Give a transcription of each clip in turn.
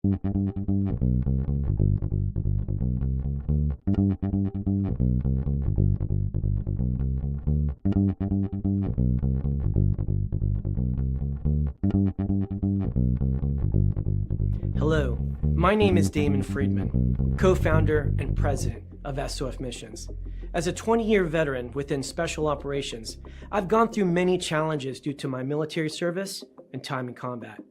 Hello, my name is Damon Friedman, co-founder and president of SOF Missions. As a 20-year veteran within Special Operations, I've gone through many challenges due to my military service and time in combat.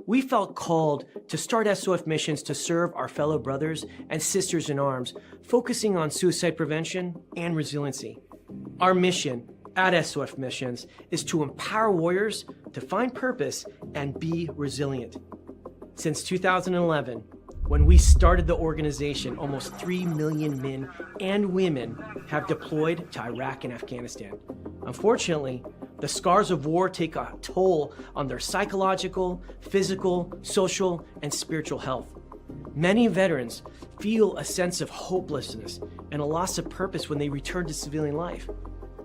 We felt called to start SOF Missions to serve our fellow brothers and sisters in arms, focusing on suicide prevention and resiliency. Our mission at SOF Missions is to empower warriors to find purpose and be resilient. Since 2011, when we started the organization, almost 3 million men and women have deployed to Iraq and Afghanistan. Unfortunately, the scars of war take a toll on their psychological, physical, social, and spiritual health. Many veterans feel a sense of hopelessness and a loss of purpose when they return to civilian life.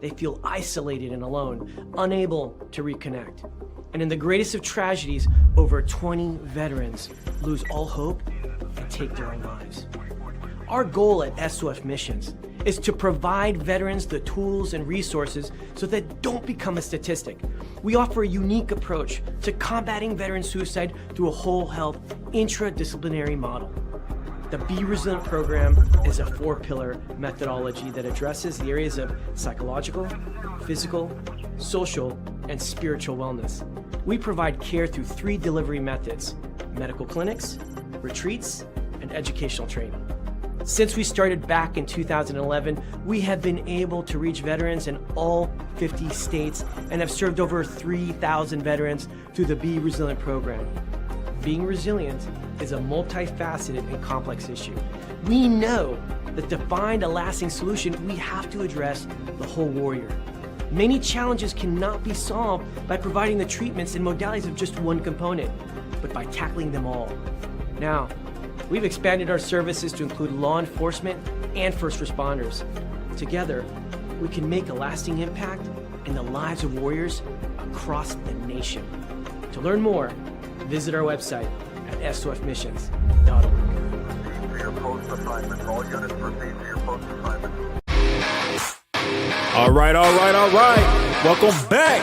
They feel isolated and alone, unable to reconnect. And in the greatest of tragedies, over 20 veterans lose all hope and take their own lives. Our goal at SOF Missions is to provide veterans the tools and resources so that they don't become a statistic. We offer a unique approach to combating veteran suicide through a whole health, intradisciplinary model. The Be Resilient program is a 4-pillar methodology that addresses the areas of psychological, physical, social, and spiritual wellness. We provide care through 3 delivery methods: medical clinics, retreats, and educational training. Since we started back in 2011, we have been able to reach veterans in all 50 states and have served over 3,000 veterans through the Be Resilient program. Being resilient is a multifaceted and complex issue. We know that to find a lasting solution, we have to address the whole warrior. Many challenges cannot be solved by providing the treatments and modalities of just one component, but by tackling them all. Now, we've expanded our services to include law enforcement and first responders. Together, we can make a lasting impact in the lives of warriors across the nation. To learn more, visit our website at sofmissions.org. For your post assignment, all units proceed to your post assignment. All right. Welcome back.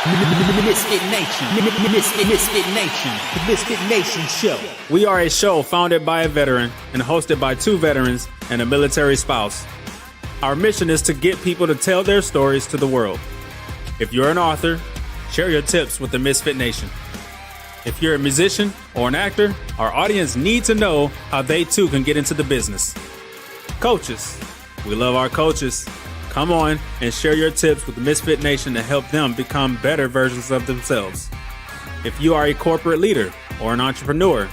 MisFitNation. MisFitNation. The MisFitNation show. We are a show founded by a veteran and hosted by 2 veterans and a military spouse. Our mission is to get people to tell their stories to the world. If you're an author, share your tips with the MisFitNation. If you're a musician or an actor, our audience needs to know how they too can get into the business. Coaches, we love our coaches. Come on and share your tips with the MisFitNation to help them become better versions of themselves. If you are a corporate leader or an entrepreneur,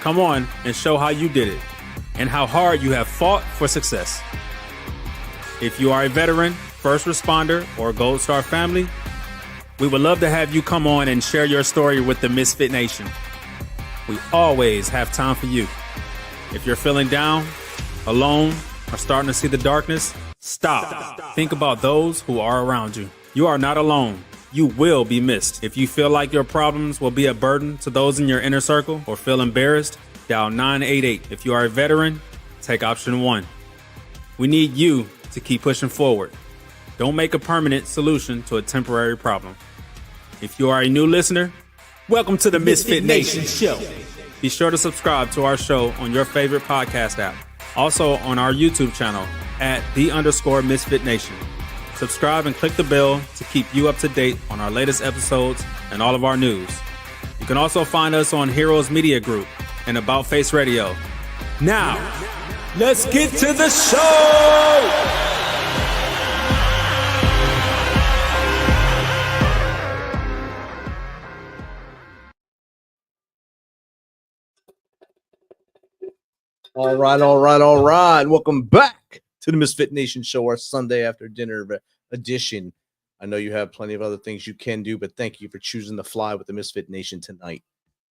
come on and show how you did it and how hard you have fought for success. If you are a veteran, first responder, or Gold Star family, we would love to have you come on and share your story with the MisFitNation. We always have time for you. If you're feeling down, alone, or starting to see the darkness, stop. Think about those who are around you. You are not alone. You will be missed. If you feel like your problems will be a burden to those in your inner circle or feel embarrassed, dial 988. If you are a veteran, take option 1. We need you to keep pushing forward. Don't make a permanent solution to a temporary problem. If you are a new listener, welcome to the MisFitNation show. Be sure to subscribe to our show on your favorite podcast app. Also on our YouTube channel at @the_MisFitNation. Subscribe and click the bell to keep you up to date on our latest episodes and all of our news. You can also find us on Heroes Media Group and About Face Radio. Now, let's get to the show! All right. Welcome back to the MisFitNation show, our Sunday after dinner edition. I know you have plenty of other things you can do, but thank you for choosing to fly with the MisFitNation tonight.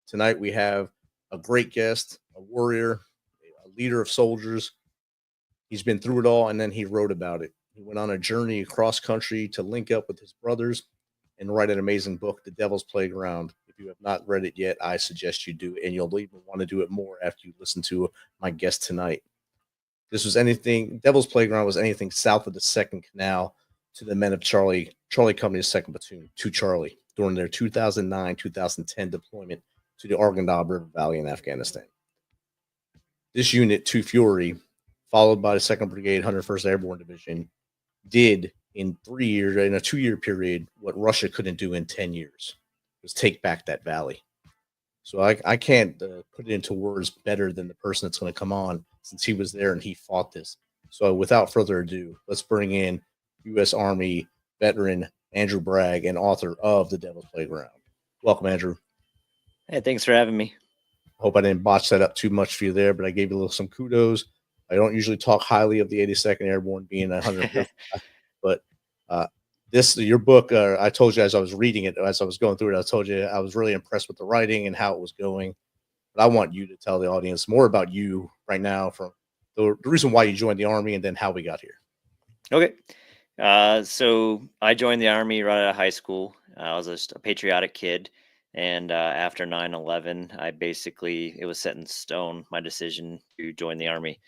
Tonight we have a great guest, a warrior, a leader of soldiers. He's been through it all, and then he wrote about it. He went on a journey across country to link up with his brothers and write an amazing book, The Devil's Playground. If If you have not read it yet, I suggest you do, and you'll even want to do it more after you listen to my guest tonight. This was anything, Devil's Playground was anything south of the Second Canal to the men of Charlie Company's 2nd Platoon, to Charlie, during their 2009-2010 deployment to the Arghandab River Valley in Afghanistan. This unit, 2 Fury, followed by the 2nd Brigade, 101st Airborne Division, did in 3 years, in a 2-year period, what Russia couldn't do in 10 years, was take back that valley. So I can't put it into words better than the person that's going to come on, since he was there and he fought this. So without further ado, let's bring in U.S. Army veteran Andrew Bragg and author of The Devil's Playground. Welcome, Andrew. Hey, thanks for having me. Hope I didn't botch that up too much for you there, but I gave you some kudos. I don't usually talk highly of the 82nd Airborne being 100, but your book, I told you as I was reading it, as I was going through it, I told you I was really impressed with the writing and how it was going. But I want you to tell the audience more about you right now, from the reason why you joined the Army and then how we got here. Okay. So I joined the Army right out of high school. I was just a patriotic kid. And after 9/11, it was set in stone, my decision to join the Army.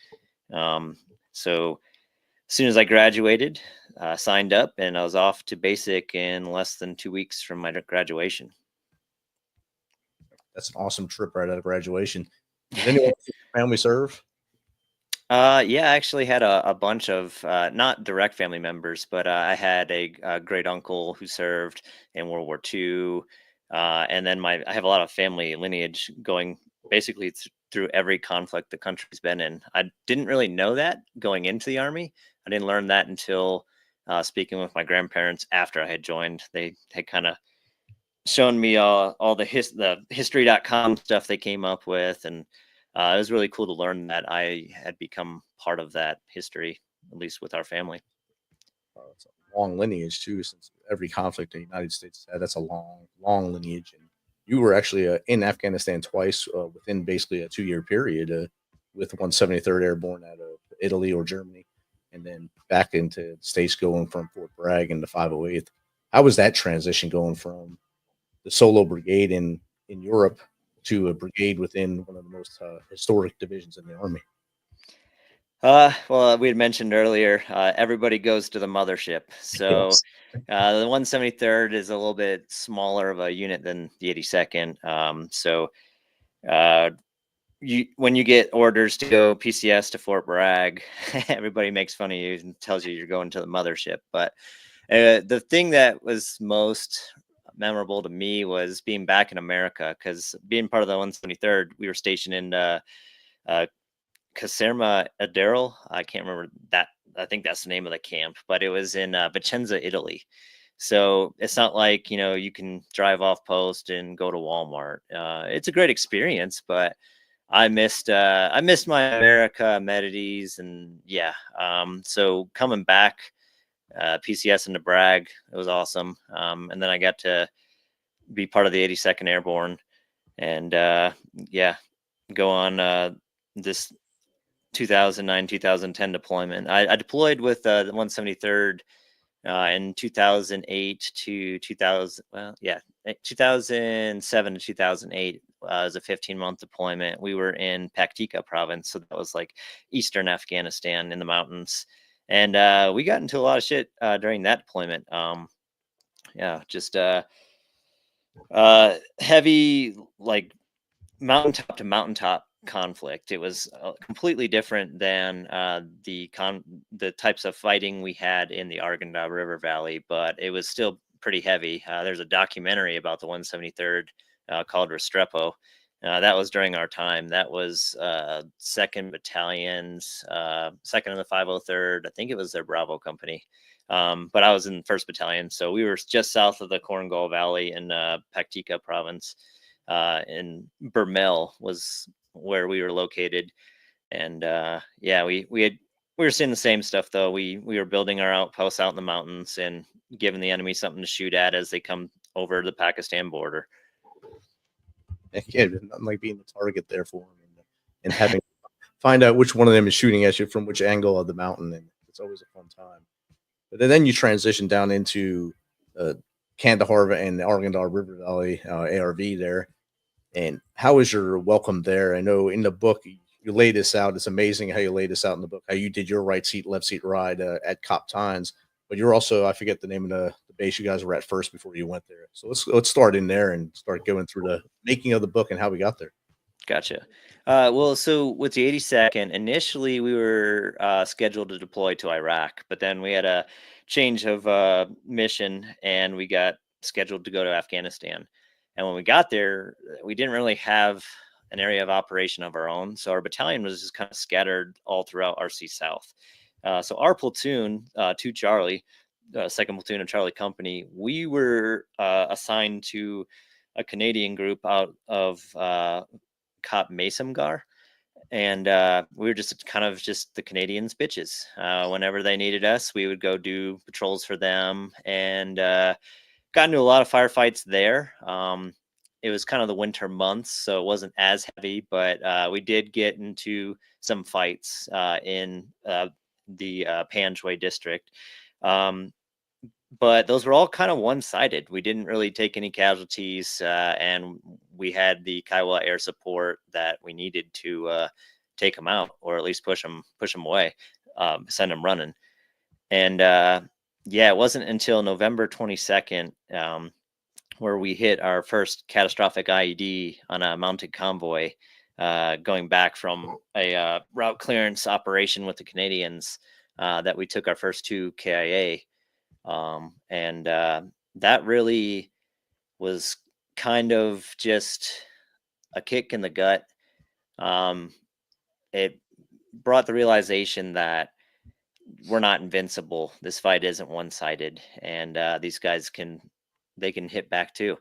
So as soon as I graduated, signed up, and I was off to basic in less than 2 weeks from my graduation. That's an awesome trip right out of graduation. Did anyone in your family serve? Yeah, I actually had a bunch of not direct family members, but I had a great uncle who served in World War II. And then I have a lot of family lineage going basically through every conflict the country's been in. I didn't really know that going into the Army. I didn't learn that until speaking with my grandparents after I had joined. They had kind of shown me all the history.com stuff they came up with, and it was really cool to learn that I had become part of that history, at least with our family. It's a long lineage too, since every conflict the United States had. That's a long lineage. And you were actually in Afghanistan twice within basically a 2-year period with 173rd Airborne out of Italy or Germany, and then back into the States, going from Fort Bragg into 508th. How was that transition going from the solo brigade in Europe to a brigade within one of the most historic divisions in the Army? Well, we had mentioned earlier, everybody goes to the mothership. So the 173rd is a little bit smaller of a unit than the 82nd. So when you get orders to go PCS to Fort Bragg, everybody makes fun of you and tells you you're going to the mothership. But the thing that was most memorable to me was being back in America, because being part of the 173rd, we were stationed in Caserma Adderall. I can't remember that. I think that's the name of the camp, but it was in Vicenza, Italy. So it's not like, you can drive off post and go to Walmart. It's a great experience, but I missed my America amenities, and yeah. So coming back, PCS into Bragg, it was awesome. And then I got to be part of the 82nd Airborne, and go on this 2009-2010 deployment. I deployed with the 173rd in 2008 to 2007 to 2008. Was a 15-month deployment. We were in Paktika province, so that was like eastern Afghanistan in the mountains, and we got into a lot of shit during that deployment. Just heavy, like mountaintop to mountaintop conflict. It was completely different than the types of fighting we had in the Arghandab River Valley, but it was still pretty heavy. There's a documentary about the 173rd called Restrepo. That was during our time. That was 2nd Battalion's, 2nd of the 503rd. I think it was their Bravo company. But I was in 1st Battalion, so we were just south of the Korengal Valley in Paktika province. In Burmel was where we were located, and we were seeing the same stuff though. We were building our outposts out in the mountains and giving the enemy something to shoot at as they come over the Pakistan border. Yeah, nothing like being the target there for them and having find out which one of them is shooting at you from which angle of the mountain, and it's always a fun time. But then you transition down into Kandahar and the Arghandab River Valley ARV there. And how was your welcome there? I know in the book you lay this out. It's amazing how you lay this out in the book, how you did your right seat, left seat ride at COP Tynes. But you're also, I forget the name of the base you guys were at first before you went there. So let's start in there and start going through the making of the book and how we got there. Gotcha. Well, so with the 82nd, initially we were scheduled to deploy to Iraq, but then we had a change of mission and we got scheduled to go to Afghanistan. And when we got there, we didn't really have an area of operation of our own. So our battalion was just kind of scattered all throughout RC South. So our platoon, 2 Charlie, 2nd Platoon of Charlie Company, we were assigned to a Canadian group out of COP Masamgar. And we were just kind of just the Canadians' bitches. Whenever they needed us, we would go do patrols for them and got into a lot of firefights there. It was kind of the winter months, so it wasn't as heavy, but we did get into some fights in the Panjwai district. But those were all kind of one-sided. We didn't really take any casualties, and we had the Kiowa air support that we needed to take them out, or at least push them away, send them running. And yeah, it wasn't until November 22nd where we hit our first catastrophic IED on a mounted convoy, going back from a route clearance operation with the Canadians, that we took our first 2 KIA. And that really was kind of just a kick in the gut. It brought the realization that we're not invincible. This fight isn't one-sided, and these guys can hit back too.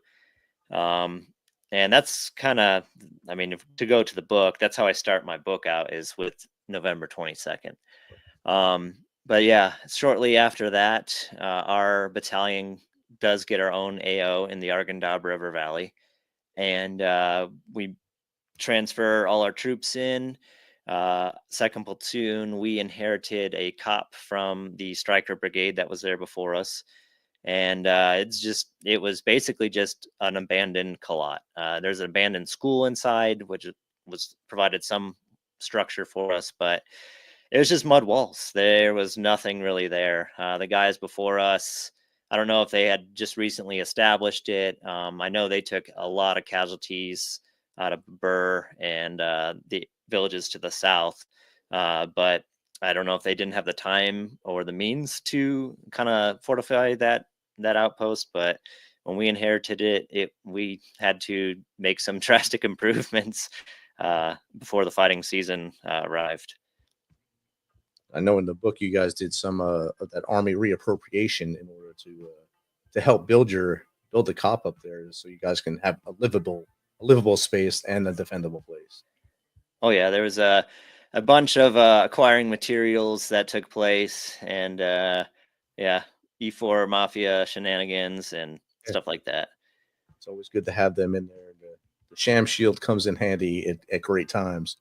And that's kind of, I mean, to go to the book, that's how I start my book out, is with November 22nd. But yeah, shortly after that, our battalion does get our own AO in the Arghandab River Valley. And we transfer all our troops in. 2nd Platoon, we inherited a COP from the Stryker Brigade that was there before us. And it was basically just an abandoned Kalat. There's an abandoned school inside, which was provided some structure for us, but it was just mud walls. There was nothing really there. The guys before us, I don't know if they had just recently established it. I know they took a lot of casualties out of Burr and the villages to the south, but I don't know if they didn't have the time or the means to kind of fortify that outpost. But when we inherited it, we had to make some drastic improvements before the fighting season arrived. I know in the book you guys did some of that Army reappropriation in order to help build the COP up there, so you guys can have a livable space and a defendable place. Oh yeah, there was a bunch of acquiring materials that took place, and yeah, E4 mafia shenanigans and stuff like that. It's always good to have them in there. The sham shield comes in handy at great times.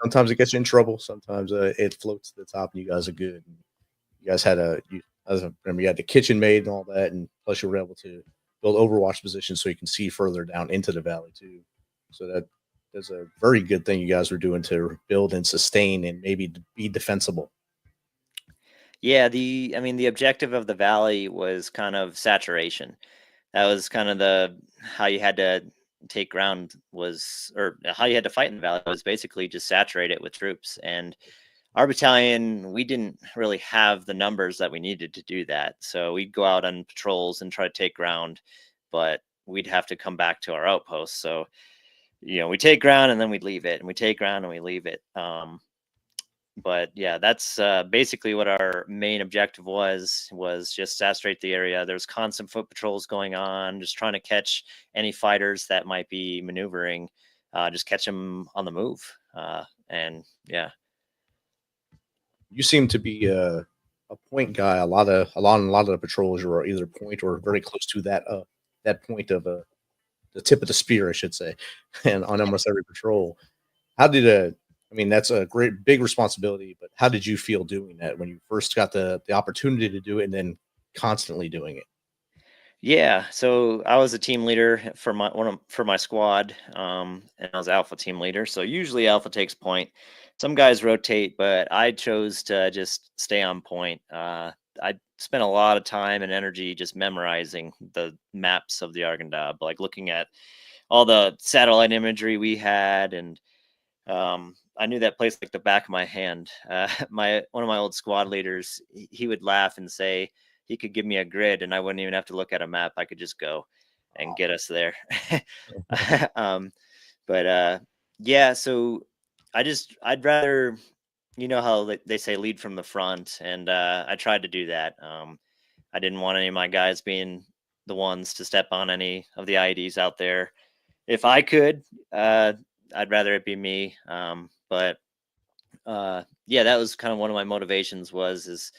Sometimes it gets you in trouble. Sometimes it floats to the top, and you guys are good. You guys had I remember you had the kitchen made and all that, and plus you were able to build overwatch positions so you can see further down into the valley too. So that's a very good thing you guys were doing to build and sustain and maybe be defensible. Yeah, the objective of the valley was kind of saturation. That was kind of how you had to take ground or how you had to fight in the valley was basically just saturate it with troops. And our battalion, we didn't really have the numbers that we needed to do that. So we'd go out on patrols and try to take ground, but we'd have to come back to our outposts. So, we take ground and then we'd leave it, and we take ground and we leave it. But yeah, that's basically what our main objective was just saturate the area. There's constant foot patrols going on, just trying to catch any fighters that might be maneuvering, just catch them on the move. And yeah. You seem to be a point guy. A lot of the patrols you are either point or very close to that point of the tip of the spear, I should say, and on almost every patrol. How did that's a great big responsibility, but how did you feel doing that when you first got the opportunity to do it and then constantly doing it? Yeah, so I was a team leader for my squad, and I was alpha team leader. So usually alpha takes point. Some guys rotate, but I chose to just stay on point. I spent a lot of time and energy just memorizing the maps of the Arghandab, like looking at all the satellite imagery we had, and I knew that place like the back of my hand. My one of my old squad leaders, he would laugh and say he could give me a grid, and I wouldn't even have to look at a map. I could just go and get us there. um, but yeah, so I'd rather, how they say lead from the front, and I tried to do that. I didn't want any of my guys being the ones to step on any of the IEDs out there. If I could, I'd rather it be me. But yeah, that was kind of one of my motivations is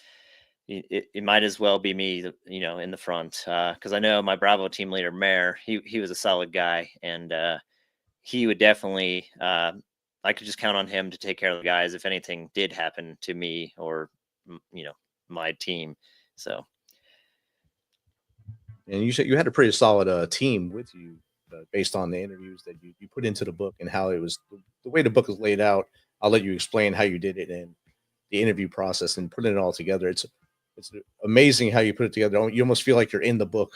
it might as well be me, in the front. Cause I know my Bravo team leader, Mayor, he was a solid guy, and he would definitely, I could just count on him to take care of the guys if anything did happen to me or, my team. So, And you said you had a pretty solid team with you, based on the interviews that you put into the book and how it was the way the book is laid out. I'll let you explain how you did it and the interview process and putting it all together. It's amazing how you put it together. You almost feel like you're in the book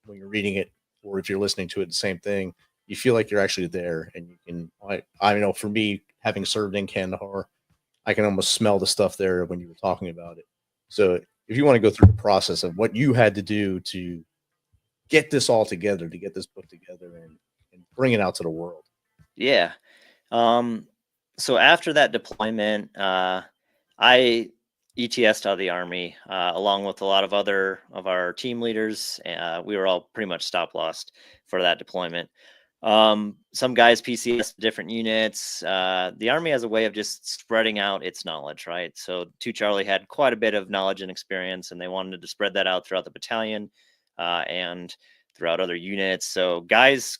when you're reading it, or if you're listening to it, the same thing. You feel like you're actually there, and you can. I know for me, having served in Kandahar, I can almost smell the stuff there when you were talking about it. So if you want to go through the process of what you had to do to get this all together, to get this book together and bring it out to the world. yeah. So after that deployment, I ETS'd out of the Army, along with a lot of other of our team leaders. We were all pretty much stop lost for that deployment. Some guys PCS to different units. The Army has a way of just spreading out its knowledge, right? So 2 Charlie had quite a bit of knowledge and experience, and they wanted to spread that out throughout the battalion, and throughout other units. So guys,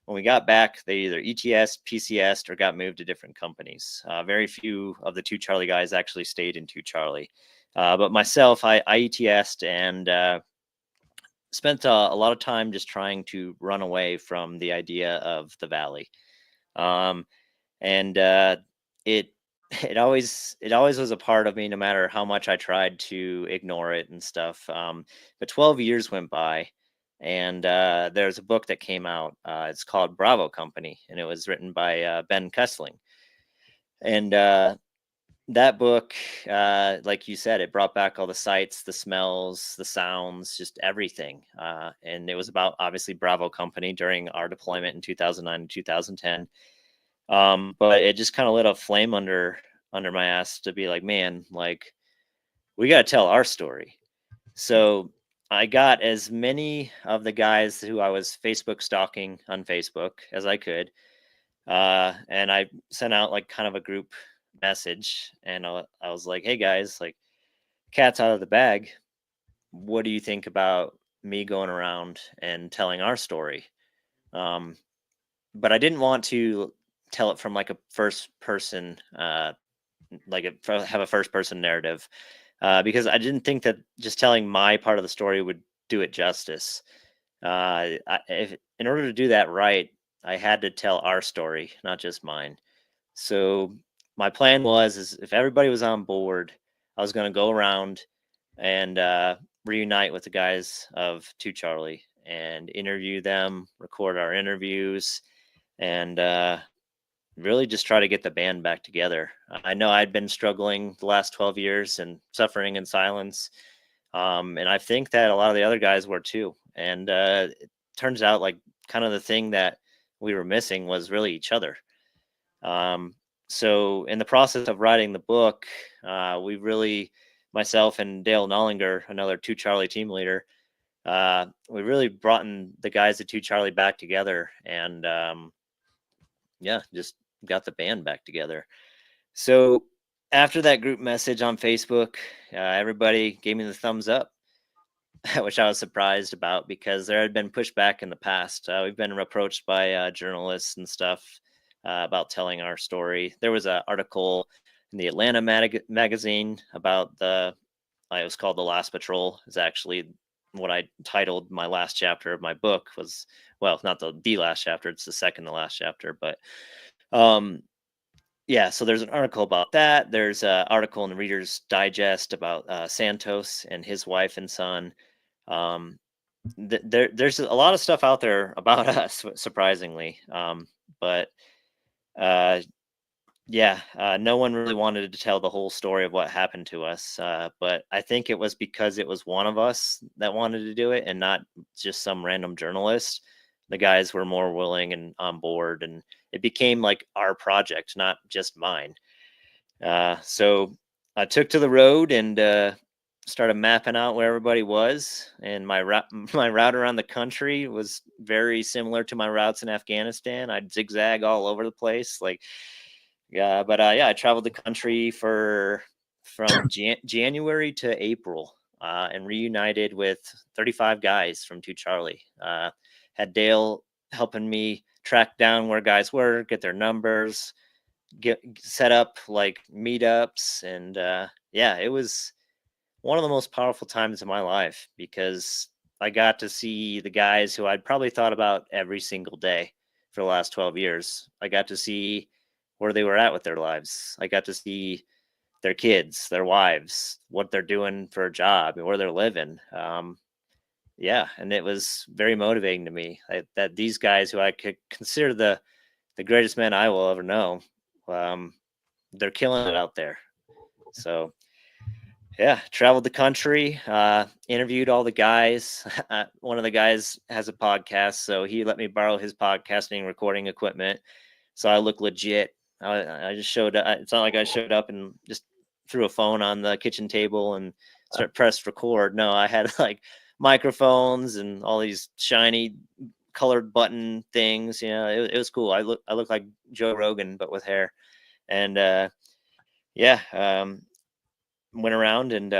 when we got back, they either ETS, PCS, or got moved to different companies. Very few of the 2 Charlie guys actually stayed in 2 Charlie. But myself, I ETS'd and spent a lot of time just trying to run away from the idea of the valley. And it it always was a part of me, no matter how much I tried to ignore it and stuff. But 12 years went by, and there's a book that came out. It's called Bravo Company, and it was written by Ben Kessling. And that book, like you said, it brought back all the sights, the smells, the sounds, just everything. And it was about, obviously, Bravo Company during our deployment in 2009 and 2010. But it just kind of lit a flame under my ass to be like, man, like, we got to tell our story. So I got as many of the guys who I was Facebook stalking on Facebook as I could. And I sent out like kind of a group message, and I was like, hey guys, like, cat's out of the bag. What do you think about me going around and telling our story? But I didn't want to tell it from like a first person, have a first person narrative, because I didn't think that just telling my part of the story would do it justice. In order to do that right, I had to tell our story, not just mine. So my plan is if everybody was on board, I was going to go around and reunite with the guys of 2 Charlie and interview them, record our interviews, and really just try to get the band back together. I know I'd been struggling the last 12 years and suffering in silence. And I think that a lot of the other guys were too. And it turns out like kind of the thing that we were missing was really each other. So in the process of writing the book, we really, myself and Dale Nollinger, another 2 Charlie team leader, we really brought the guys at 2 Charlie back together, and just got the band back together. So after that group message on Facebook, everybody gave me the thumbs up, which I was surprised about because there had been pushback in the past. We've been approached by journalists and stuff about telling our story. There was an article in the Atlanta magazine about it was called The Last Patrol. It's actually what I titled my last chapter of my book was, well, not the last chapter, it's the second to last chapter, but yeah, so there's an article about that. There's an article in the Reader's Digest about Santos and his wife and son. Um, there's a lot of stuff out there about us, surprisingly. But uh, yeah, no one really wanted to tell the whole story of what happened to us. But I think it was because it was one of us that wanted to do it and not just some random journalist. The guys were more willing and on board, and it became like our project, not just mine. So I took to the road and started mapping out where everybody was. And my route around the country was very similar to my routes in Afghanistan. I'd zigzag all over the place, like yeah. But yeah, I traveled the country from January to April, and reunited with 35 guys from 2 Charlie. Had Dale helping me track down where guys were, get their numbers, get set up like meetups, and yeah, it was one of the most powerful times of my life because I got to see the guys who I'd probably thought about every single day for the last 12 years. I got to see where they were at with their lives. I got to see their kids, their wives, what they're doing for a job, and where they're living. Yeah, and it was very motivating to me that these guys who I could consider the greatest men I will ever know, they're killing it out there. So yeah, traveled the country, interviewed all the guys. One of the guys has a podcast, so he let me borrow his podcasting recording equipment. So I look legit. I just showed up. It's not like I showed up and just threw a phone on the kitchen table and pressed record. No, I had like microphones and all these shiny colored button things. You know, it was cool. I look like Joe Rogan, but with hair. And yeah, went around and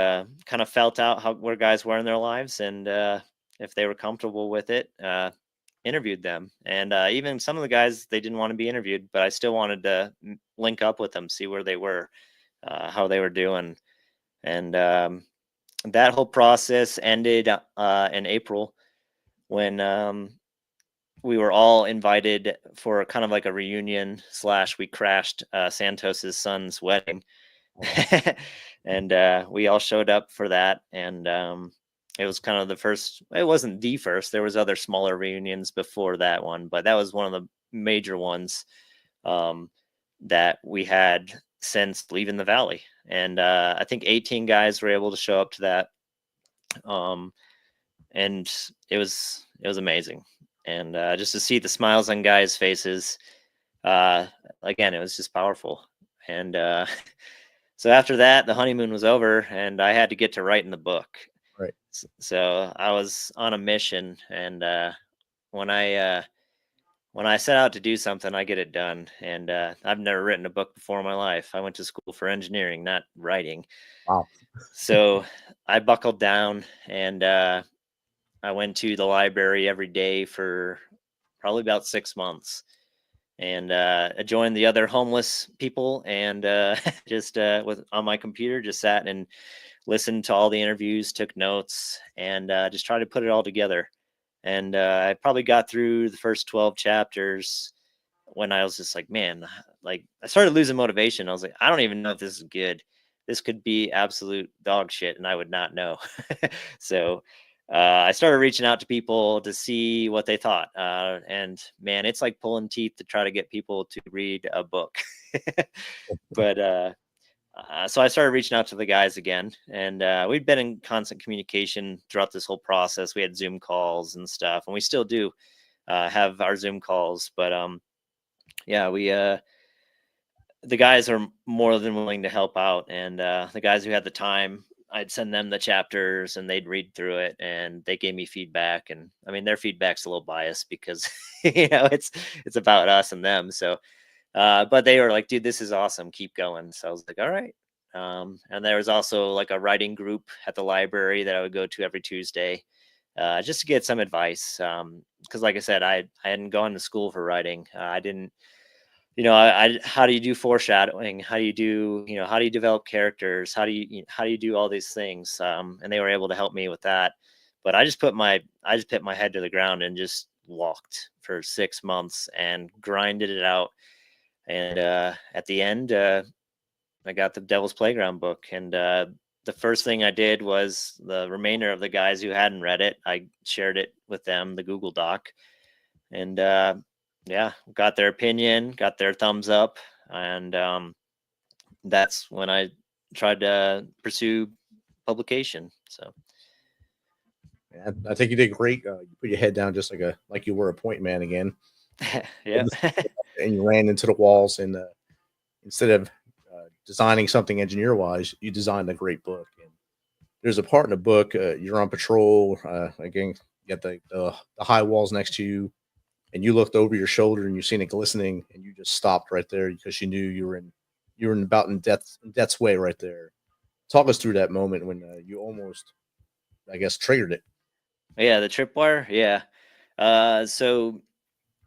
kind of felt out where guys were in their lives, and if they were comfortable with it, interviewed them. And even some of the guys, they didn't want to be interviewed, but I still wanted to link up with them, see where they were, how they were doing. And that whole process ended in April when we were all invited for kind of like a reunion / we crashed Santos's son's wedding. And we all showed up for that. And it was kind of the first, it wasn't the first, there was other smaller reunions before that one, but that was one of the major ones that we had since leaving the Valley. And I think 18 guys were able to show up to that. And it was amazing. And just to see the smiles on guys' faces, again, it was just powerful. And so after that, the honeymoon was over, and I had to get to writing the book. Right. So I was on a mission, and when I set out to do something, I get it done. And I've never written a book before in my life. I went to school for engineering, not writing. Wow. So I buckled down, and I went to the library every day for probably about 6 months. And I joined the other homeless people, and just on my computer, just sat and listened to all the interviews, took notes, and just tried to put it all together. And I probably got through the first 12 chapters when I was just like, man, like I started losing motivation. I was like, I don't even know if this is good. This could be absolute dog shit, and I would not know. So I started reaching out to people to see what they thought. And man, it's like pulling teeth to try to get people to read a book. But so I started reaching out to the guys again, and we'd been in constant communication throughout this whole process. We had Zoom calls and stuff, and we still do have our Zoom calls. But yeah, the guys are more than willing to help out, and the guys who had the time, I'd send them the chapters and they'd read through it, and they gave me feedback. And I mean, their feedback's a little biased because it's about us and them. So but they were like, dude, this is awesome, keep going. So I was like, all right. And there was also like a writing group at the library that I would go to every Tuesday, just to get some advice. Because like I said, I hadn't gone to school for writing. I didn't, how do you do foreshadowing? How do you do, how do you develop characters? How do you do all these things? And they were able to help me with that. But I just put my head to the ground and just walked for 6 months and grinded it out. And at the end, I got the Devil's Playground book. And the first thing I did was the remainder of the guys who hadn't read it, I shared it with them, the Google Doc. And yeah, got their opinion, got their thumbs up. And that's when I tried to pursue publication. So Yeah, I think you did great. You put your head down just like you were a point man again, yeah. and you ran into the walls. And instead of designing something engineer wise, you designed a great book. And there's a part in the book. You're on patrol. Again, you got the high walls next to you, and you looked over your shoulder and you seen it glistening, and you just stopped right there because you knew you were in death's way right there. Talk us through that moment when you almost, I guess, triggered it. Yeah, the tripwire. Yeah. So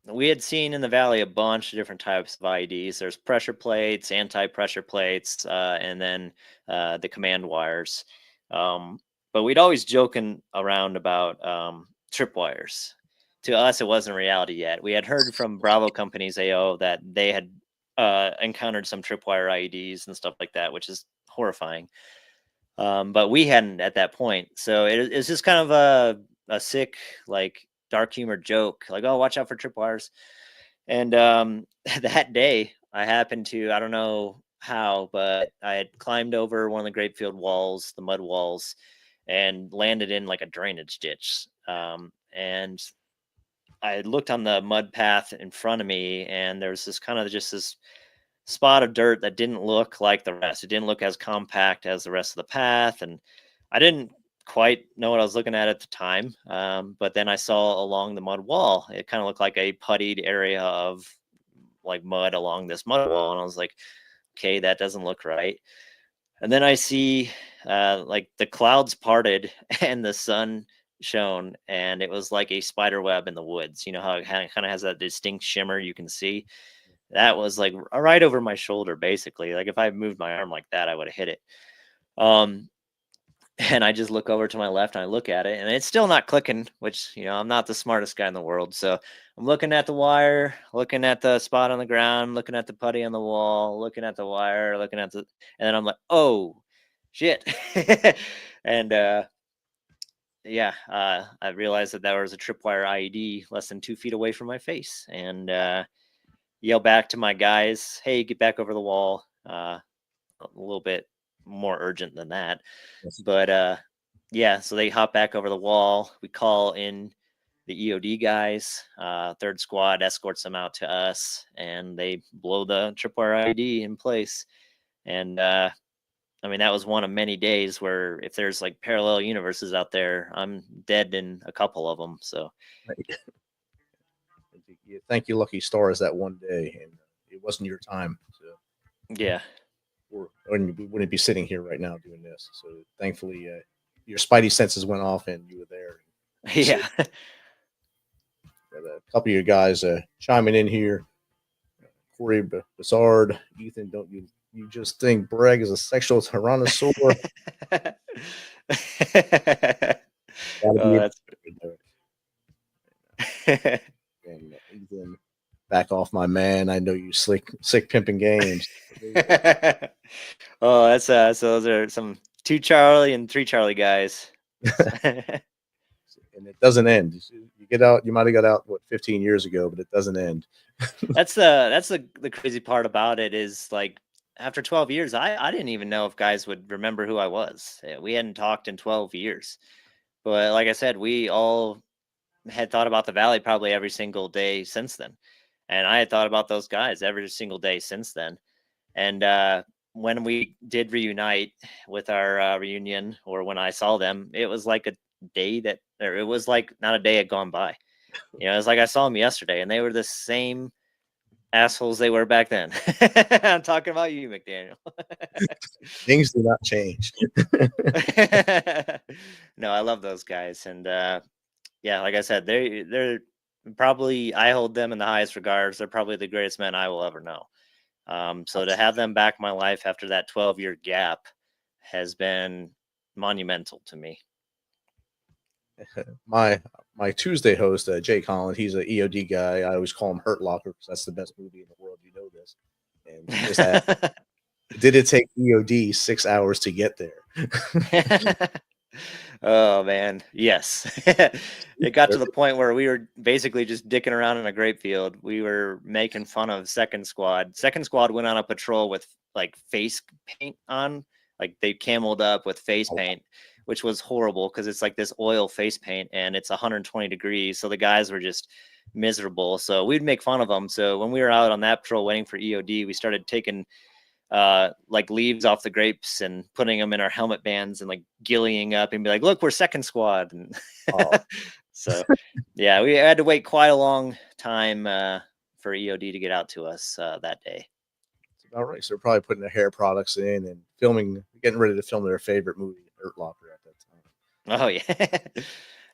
we had seen in the valley a bunch of different types of IEDs. There's pressure plates, anti-pressure plates, and then the command wires. But we'd always joking around about tripwires. To us, it wasn't reality yet. We had heard from Bravo Companies AO that they had encountered some tripwire IEDs and stuff like that, which is horrifying. But we hadn't at that point. So it's just kind of a sick, like, dark humor joke, like, oh, watch out for tripwires. And that day I happened to, I don't know how, but I had climbed over one of the grape field walls, the mud walls, and landed in like a drainage ditch. And I had looked on the mud path in front of me, and there was this kind of just this spot of dirt that didn't look like the rest. It didn't look as compact as the rest of the path. And I didn't quite know what I was looking at the time. But then I saw along the mud wall, it kind of looked like a puttied area of like mud along this mud wall. And I was like, okay, that doesn't look right. And then I see like the clouds parted and the sun shone, and it was like a spider web in the woods. You know how it kind of has that distinct shimmer you can see? That was like right over my shoulder, basically. Like if I moved my arm like that, I would have hit it. And I just look over to my left and I look at it, and it's still not clicking, which, you know, I'm not the smartest guy in the world. So I'm looking at the wire, looking at the spot on the ground, looking at the putty on the wall, looking at the wire, looking at and then I'm like, oh shit. And yeah, I realized that there was a tripwire IED less than 2 feet away from my face, and yell back to my guys, hey, get back over the wall. A little bit more urgent than that. Yes. But yeah, so they hop back over the wall. We call in the EOD guys. 3rd Squad escorts them out to us, and they blow the tripwire IED in place. And I mean, that was one of many days where if there's like parallel universes out there, I'm dead in a couple of them. So Thank you, lucky stars, that one day, and it wasn't your time. So yeah. we wouldn't be sitting here right now doing this. So thankfully, your spidey senses went off and you were there. Yeah. Got a couple of your guys chiming in here. Corey Bassard, Ethan, don't you just think Bragg is a sexual tyrannosaur? Oh, And Ethan, back off, my man. I know you sick pimping games. Oh, that's so those are some 2 Charlie and 3 Charlie guys. And it doesn't end. You get out. You might have got out 15 years ago, but it doesn't end. That's the crazy part about it is, like, after 12 years, I didn't even know if guys would remember who I was. We hadn't talked in 12 years, but like I said, we all had thought about the valley probably every single day since then, and I had thought about those guys every single day since then. And when we did reunite with our reunion, or when I saw them, it was like a day that, or it was like not a day had gone by. You know, it's like I saw them yesterday, and they were the same assholes they were back then. I'm talking about you, McDaniel. Things do not change. No, I love those guys, and yeah, like I said, they're probably, I hold them in the highest regards. They're probably the greatest men I will ever know. So to have them back in my life after that 12-year gap has been monumental to me. my Tuesday host, Jake Holland, he's an EOD guy. I always call him Hurt Locker because that's the best movie in the world. You know this. And he just asked, did it take EOD 6 hours to get there? Oh man, yes. It got to the point where we were basically just dicking around in a grape field. We were making fun of second squad. Second squad went on a patrol with like face paint on, like they cameled up with face paint, which was horrible because it's like this oil face paint and it's 120 degrees. So the guys were just miserable. So we'd make fun of them. So when we were out on that patrol waiting for EOD, we started taking like leaves off the grapes and putting them in our helmet bands and like gillying up and be like, look, we're second squad. And so yeah, we had to wait quite a long time for EOD to get out to us that day. That's about right. So they're probably putting their hair products in and getting ready to film their favorite movie, Hurt Locker, at that time. Oh yeah.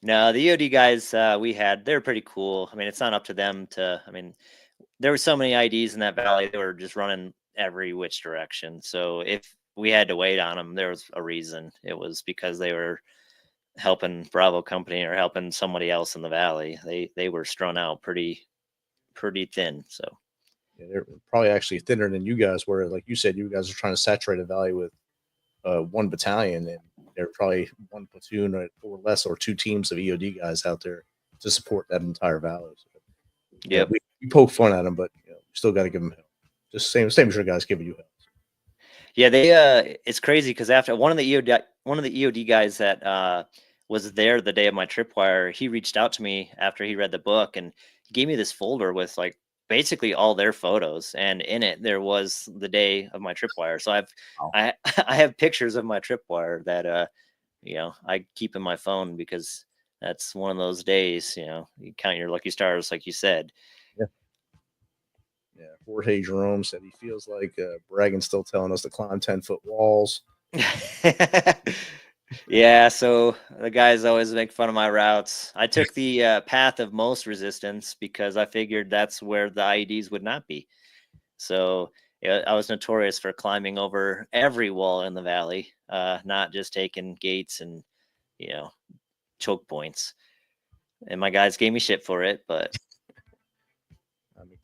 No, the EOD guys they're pretty cool. I mean, it's not up to them there were so many IDs in that valley. They were just running every which direction. So if we had to wait on them, there was a reason. It was because they were helping Bravo Company or helping somebody else in the valley. They were strung out pretty thin. So yeah, they're probably actually thinner than you guys were. Like you said, you guys are trying to saturate a valley with one battalion, and there are probably one platoon or less, or two teams of EOD guys out there to support that entire valley. So, yeah, we poke fun at them, but you still got to give them help. Just same as your guys giving you help. Yeah, they it's crazy because after one of the EOD guys that was there the day of my tripwire, he reached out to me after he read the book and gave me this folder with like basically all their photos, and in it there was the day of my tripwire. So I have pictures of my tripwire that I keep in my phone because that's one of those days. You count your lucky stars, like you said. Yeah, Jorge Jerome said he feels like Bragg still telling us to climb 10-foot walls. Yeah, so the guys always make fun of my routes. I took the path of most resistance because I figured that's where the IEDs would not be. So I was notorious for climbing over every wall in the valley, not just taking gates and choke points. And my guys gave me shit for it, but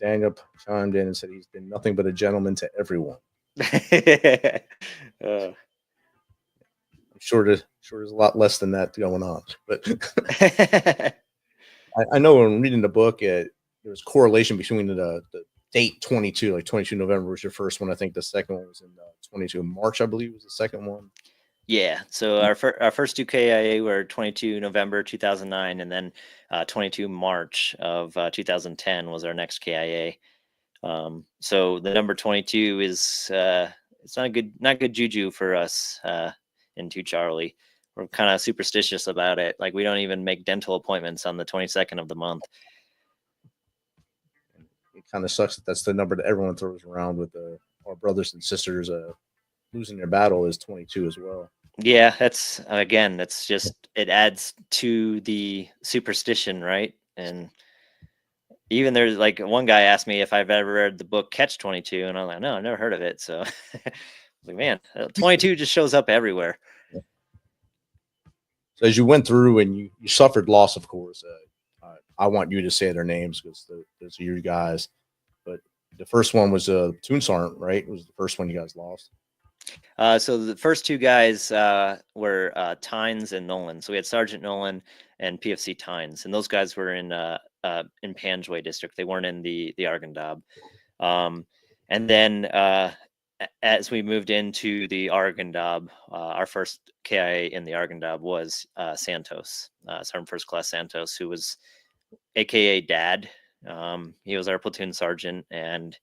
McDaniel chimed in and said he's been nothing but a gentleman to everyone. I'm sure there's a lot less than that going on, but I know when reading the book, there was correlation between the date 22, like 22 November was your first one. I think the second one was in 22 March, I believe was the second one. Yeah, so our first two KIA were 22 November 2009, and then 22 March of 2010 was our next KIA. So the number 22 is it's not good juju for us in 2 Charlie. We're kind of superstitious about it. Like we don't even make dental appointments on the 22nd of the month. It kind of sucks that that's the number that everyone throws around with our brothers and sisters losing their battle is 22 as well. Yeah, that's just, it adds to the superstition, right? And even there's like one guy asked me if I've ever read the book Catch 22, and I'm like, no, I've never heard of it. So like, man, 22 just shows up everywhere. So as you went through and you suffered loss, of course, I want you to say their names because those are your guys. But the first one was Platoon Sergeant, right? It was the first one you guys lost. So the first two guys were Tynes and Nolan. So we had Sergeant Nolan and PFC Tynes, and those guys were in Panjwai district. They weren't in the Arghandab. And then as we moved into the Arghandab, our first KIA in the Arghandab was Santos, Sergeant First Class Santos, who was AKA Dad. He was our platoon sergeant, and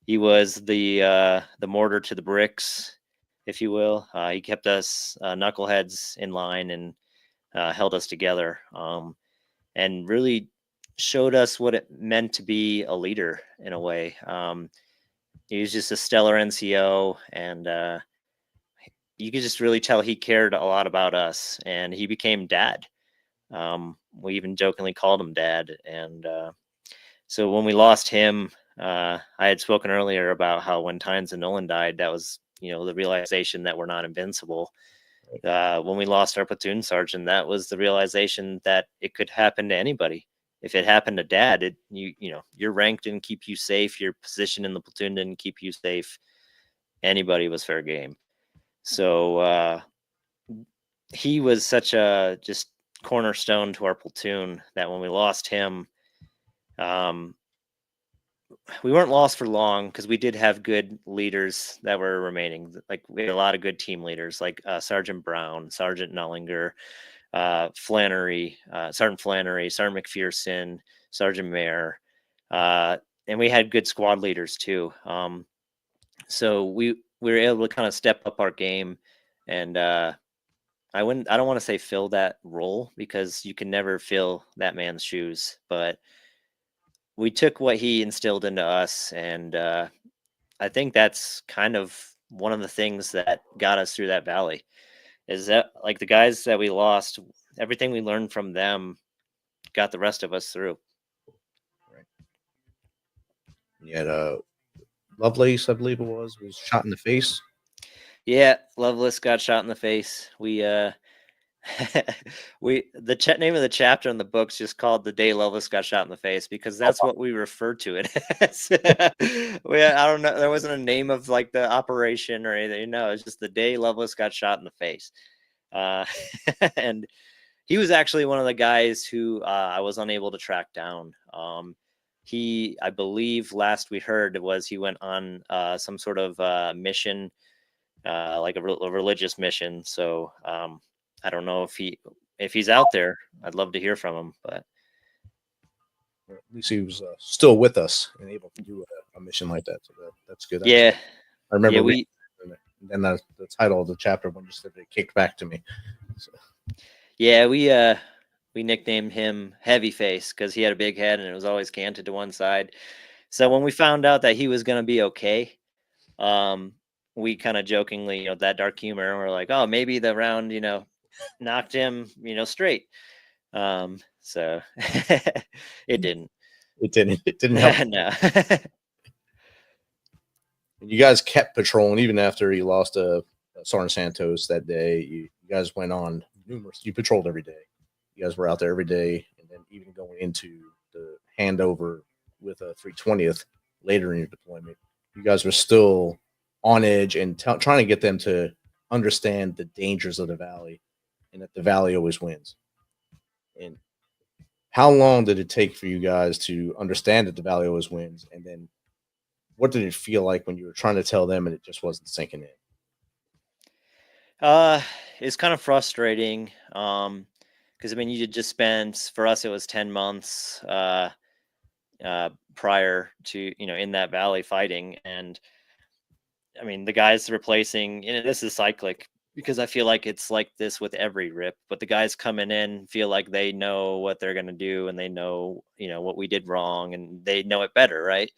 he was the mortar to the bricks, if you will. He kept us knuckleheads in line and held us together, and really showed us what it meant to be a leader in a way. He was just a stellar NCO, and you could just really tell he cared a lot about us, and he became Dad. We even jokingly called him Dad. And so when we lost him, I had spoken earlier about how when Tynes and Nolan died, that was, the realization that we're not invincible. When we lost our platoon sergeant, that was the realization that it could happen to anybody. If it happened to Dad, your rank didn't keep you safe, your position in the platoon didn't keep you safe. Anybody was fair game. So he was such a just cornerstone to our platoon that when we lost him, we weren't lost for long because we did have good leaders that were remaining. Like we had a lot of good team leaders, like Sergeant Brown, Sergeant Nullinger, Flannery, Sergeant Flannery, Sergeant McPherson, Sergeant Mayer, and we had good squad leaders too. So we were able to kind of step up our game, and I don't want to say fill that role because you can never fill that man's shoes, but we took what he instilled into us, and I think that's kind of one of the things that got us through that valley. Is that like the guys that we lost, everything we learned from them got the rest of us through. Right. You had Lovelace, I believe it was shot in the face. Yeah, Loveless got shot in the face. We name of the chapter in the book's just called "The Day Loveless Got Shot in the Face" because that's what we refer to it as. I don't know. There wasn't a name of like the operation or anything. No, it's just the day Loveless got shot in the face. And he was actually one of the guys who I was unable to track down. I believe last we heard was he went on some sort of mission, like a religious mission. So I don't know if he's out there. I'd love to hear from him, but At least he was still with us and able to do a mission like that. So that's good. yeah, I remember yeah, and then the title of the chapter when just it kicked back to me. So. Yeah, we nicknamed him Heavy Face because he had a big head and it was always canted to one side. So when we found out that he was going to be okay, we kind of jokingly, that dark humor, and we're like, oh, maybe the round, knocked him, straight. So it didn't. It didn't help. No. You guys kept patrolling even after he lost Sergeant Santos that day. You guys went on you patrolled every day. You guys were out there every day, and then even going into the handover with a 320th later in your deployment, you guys were still on edge and trying to get them to understand the dangers of the valley and that the valley always wins. And how long did it take for you guys to understand that the valley always wins? And then what did it feel like when you were trying to tell them and it just wasn't sinking in? It's kind of frustrating. Because you just spent, for us, it was 10 months prior to, in that valley fighting. And the guys replacing, this is cyclic because I feel like it's like this with every rip, but the guys coming in feel like they know what they're going to do and they know, what we did wrong and they know it better. Right.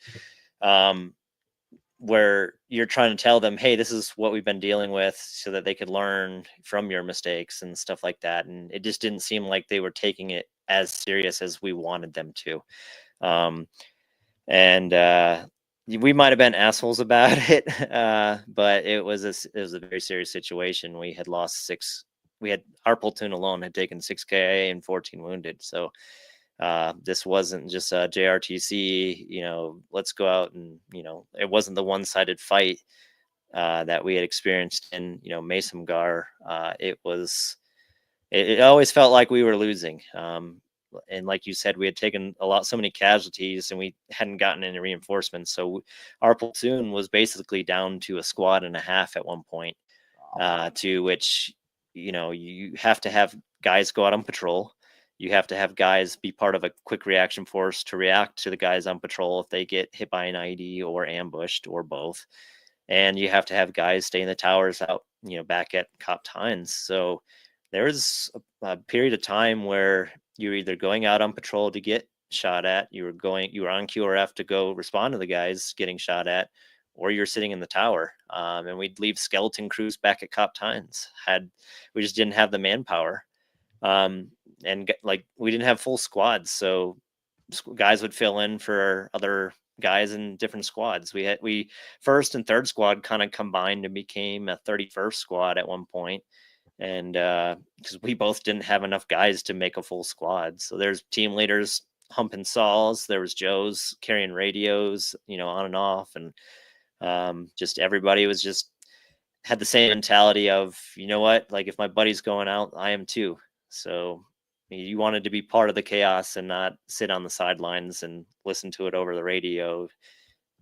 Where you're trying to tell them, hey, this is what we've been dealing with so that they could learn from your mistakes and stuff like that. And it just didn't seem like they were taking it as serious as we wanted them to. We might have been assholes about it, but it was a very serious situation. We had lost our platoon alone had taken 6 KIA and 14 wounded. So this wasn't just a JRTC, let's go out and, it wasn't the one-sided fight that we had experienced in, Mesumgar. It always felt like we were losing. And like you said, we had taken so many casualties and we hadn't gotten any reinforcements. So our platoon was basically down to a squad and a half at one point, to which, you have to have guys go out on patrol. You have to have guys be part of a quick reaction force to react to the guys on patrol if they get hit by an ID or ambushed or both. And you have to have guys stay in the towers out, back at COP Tynes. So there was a period of time where you were either going out on patrol to get shot at, you were on QRF to go respond to the guys getting shot at, or you're sitting in the tower. And we'd leave skeleton crews back at COP Tynes. We just didn't have the manpower. And we didn't have full squads, so guys would fill in for other guys in different squads. We first and third squad kind of combined and became a 31st squad at one point, And because we both didn't have enough guys to make a full squad. So there's team leaders humping saws, there was Joes carrying radios, on and off, and just everybody was just had the same mentality of, you know what, like if my buddy's going out, I am too. So you wanted to be part of the chaos and not sit on the sidelines and listen to it over the radio.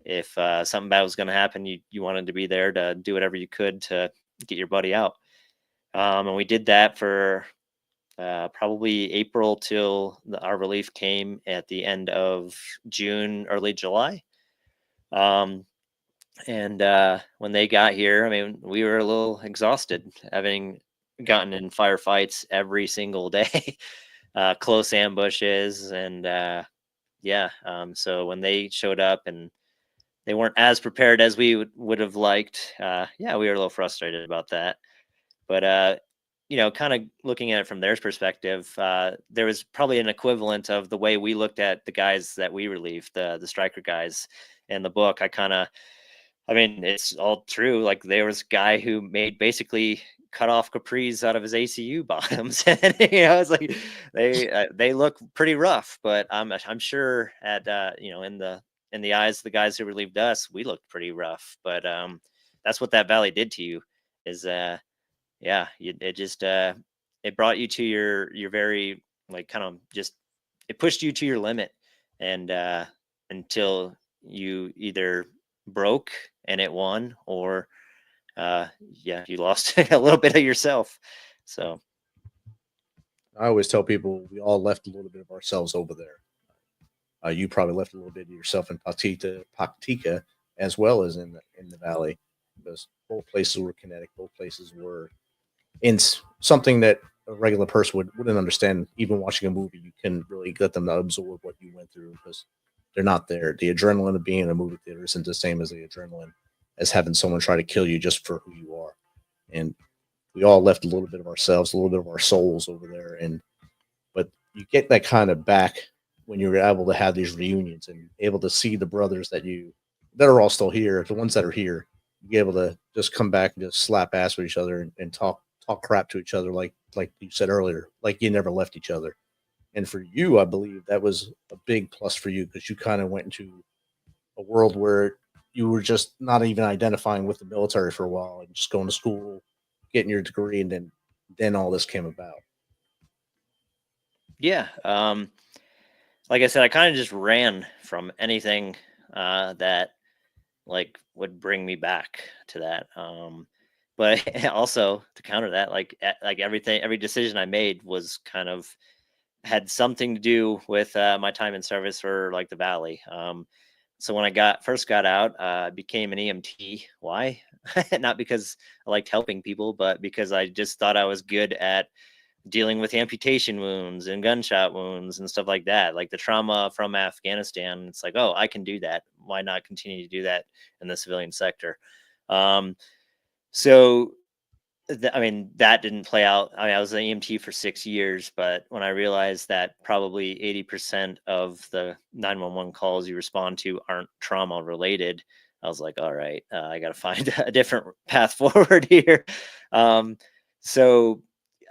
If something bad was going to happen, you wanted to be there to do whatever you could to get your buddy out. And we did that for probably April till our relief came at the end of June, early July. And when they got here, I mean, we were a little exhausted, having gotten in firefights every single day, close ambushes, and so when they showed up and they weren't as prepared as we would have liked, we were a little frustrated about that. But kind of looking at it from their perspective, there was probably an equivalent of the way we looked at the guys that we relieved, the striker guys. In the book, it's all true. Like, there was a guy who made basically cut off capris out of his ACU bottoms, and it's like they look pretty rough. But I'm sure at in the eyes of the guys who relieved us, we looked pretty rough. But that's what that valley did to you. Is it brought you to your very, like, kind of just, it pushed you to your limit, and until you either broke and it won, or you lost a little bit of yourself. So I always tell people we all left a little bit of ourselves over there. You probably left a little bit of yourself in Paktika as well as in the valley, because both places were kinetic. Both places were in something that a regular person wouldn't understand. Even watching a movie, you can really let them absorb what you went through, because they're not there. The adrenaline of being in a movie theater isn't the same as the adrenaline as having someone try to kill you just for who you are. And we all left a little bit of ourselves, a little bit of our souls over there. But you get that kind of back when you're able to have these reunions and able to see the brothers that are all still here, the ones that are here, you be able to just come back and just slap ass with each other and talk crap to each other, like you said earlier, like you never left each other. And for you, I believe that was a big plus for you, because you kind of went into a world where you were just not even identifying with the military for a while and just going to school, getting your degree, and then all this came about. Yeah. Like I said, I kind of just ran from anything that like would bring me back to that. But also to counter that, like every decision I made was kind of had something to do with my time in service or like the Valley. So when I first got out, I became an EMT. Why? Not because I liked helping people, but because I just thought I was good at dealing with amputation wounds and gunshot wounds and stuff like that, like the trauma from Afghanistan. It's like, oh, I can do that. Why not continue to do that in the civilian sector? So that didn't play out. I was an EMT for 6 years, but when I realized that probably 80% of the 911 calls you respond to aren't trauma related, I was like, all right, I got to find a different path forward here. So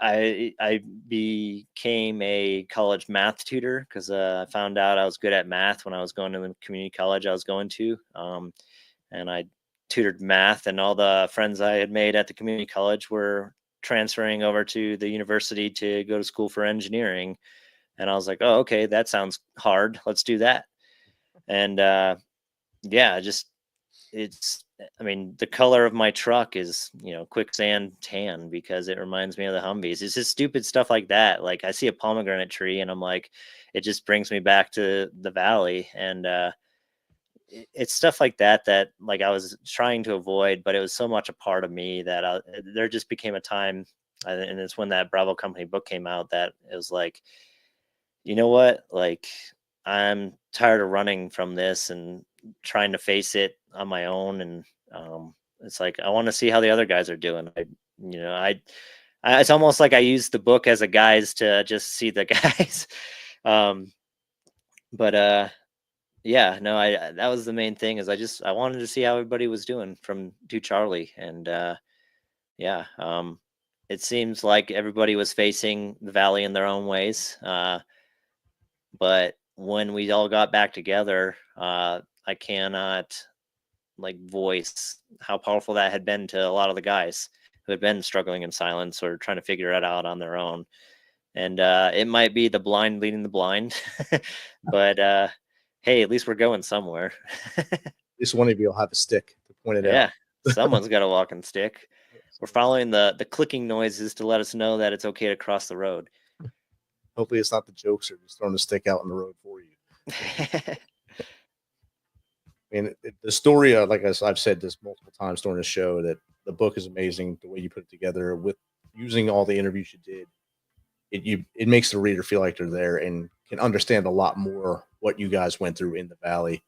I became a college math tutor, because I found out I was good at math when I was going to the community college I was going to. And I tutored math, and all the friends I had made at the community college were transferring over to the university to go to school for engineering. And I was like, oh, okay, that sounds hard. Let's do that. And the color of my truck is, quicksand tan, because it reminds me of the Humvees. It's just stupid stuff like that. Like, I see a pomegranate tree and I'm like, it just brings me back to the Valley. And it's stuff like that like I was trying to avoid, but it was so much a part of me that there just became a time, and it's when that Bravo Company book came out, that it was like, you know what, like, I'm tired of running from this and trying to face it on my own. And it's like, I want to see how the other guys are doing. It's almost like I used the book as a guise to just see the guys. That was the main thing, is I wanted to see how everybody was doing from to Charlie. And it seems like everybody was facing the valley in their own ways. But when we all got back together, I cannot like voice how powerful that had been to a lot of the guys who had been struggling in silence or trying to figure it out on their own. And it might be the blind leading the blind, but hey, at least we're going somewhere. At least one of you will have a stick to point it Yeah, out. someone's got a walking stick. We're following the clicking noises to let us know that it's okay to cross the road. Hopefully, it's not the jokes or just throwing a stick out in the road for you. And the story, like I've said this multiple times during the show, that the book is amazing. The way you put it together with using all the interviews you did, it makes the reader feel like they're there and can understand a lot more what you guys went through in the valley.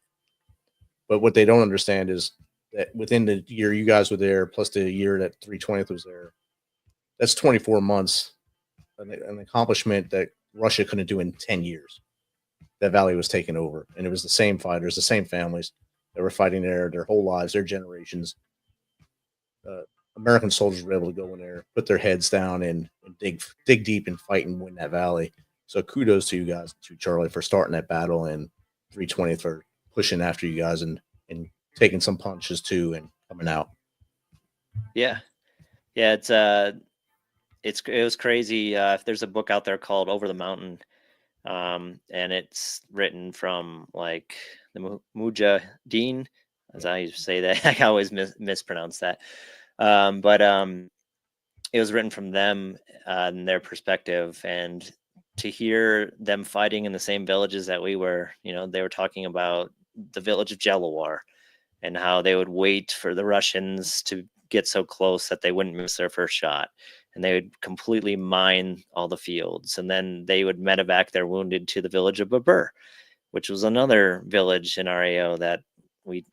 But what they don't understand is that within the year you guys were there, plus the year that 320th was there, that's 24 months, an accomplishment that Russia couldn't do in 10 years. That valley was taken over, and it was the same fighters, the same families that were fighting there their whole lives, their generations. American soldiers were able to go in there, put their heads down, and dig deep and fight and win that valley. So kudos to you guys, to Charlie, for starting that battle, and 320th for pushing after you guys and taking some punches too and coming out. Yeah, it was crazy. If there's a book out there called Over the Mountain, and it's written from like the Mujahideen, as I used to say that. I always mispronounce that. But it was written from them and their perspective, and to hear them fighting in the same villages that we were, they were talking about the village of Jelawar and how they would wait for the Russians to get so close that they wouldn't miss their first shot. And they would completely mine all the fields. And then they would medevac their wounded to the village of Babur, which was another village in RAO that we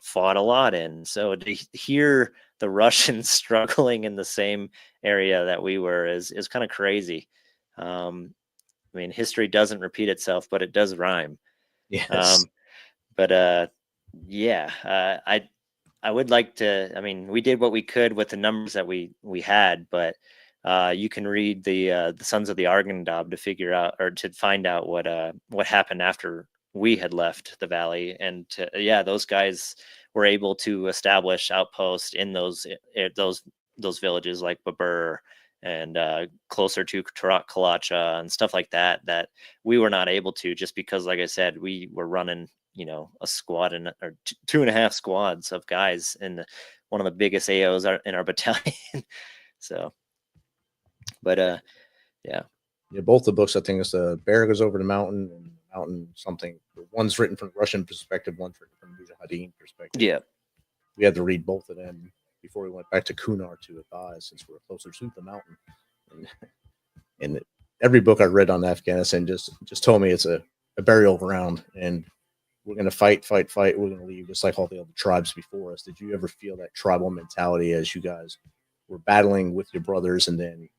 fought a lot in. So to hear the Russians struggling in the same area that we were is kind of crazy. I mean, history doesn't repeat itself, but it does rhyme. Yes. I would like to, I mean, we did what we could with the numbers that we had, but you can read the Sons of the Arghandab to figure out, or to find out what happened after we had left the valley. And those guys were able to establish outposts in those villages like Babur and closer to Tarak Kalacha and stuff like that we were not able to, just because, like I said, we were running a squad or 2.5 squads of guys in one of the biggest AOs in our battalion. So, but both the books, I think, it's the Bear Goes Over the Mountain and Mountain something. One's written from Russian perspective, one's written from Mujahideen perspective. Yeah, we had to read both of them before we went back to Kunar to advise, since we're closer to the mountain. And every book I read on Afghanistan just told me it's a burial ground, and we're going to fight. We're going to leave, just like all the other tribes before us. Did you ever feel that tribal mentality as you guys were battling with your brothers, and then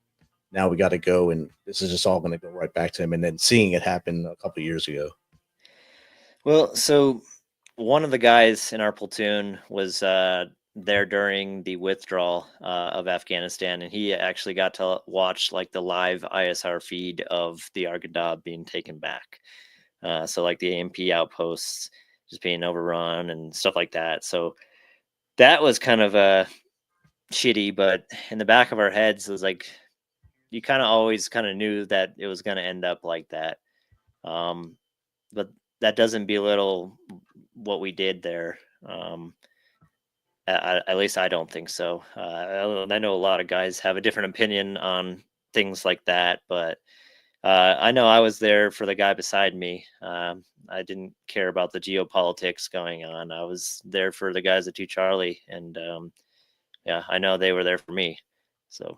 now we got to go, and this is just all going to go right back to him, and then seeing it happen a couple of years ago? Well, so one of the guys in our platoon was there during the withdrawal of Afghanistan, and he actually got to watch like the live ISR feed of the Arghandab being taken back. So like the AMP outposts just being overrun and stuff like that. So that was kind of shitty, but in the back of our heads, it was like, you kind of always kind of knew that it was going to end up like that. But that doesn't belittle what we did there. At least I don't think so. I know a lot of guys have a different opinion on things like that, but I know I was there for the guy beside me. I didn't care about the geopolitics going on. I was there for the guys at 2 Charlie, and I know they were there for me. So,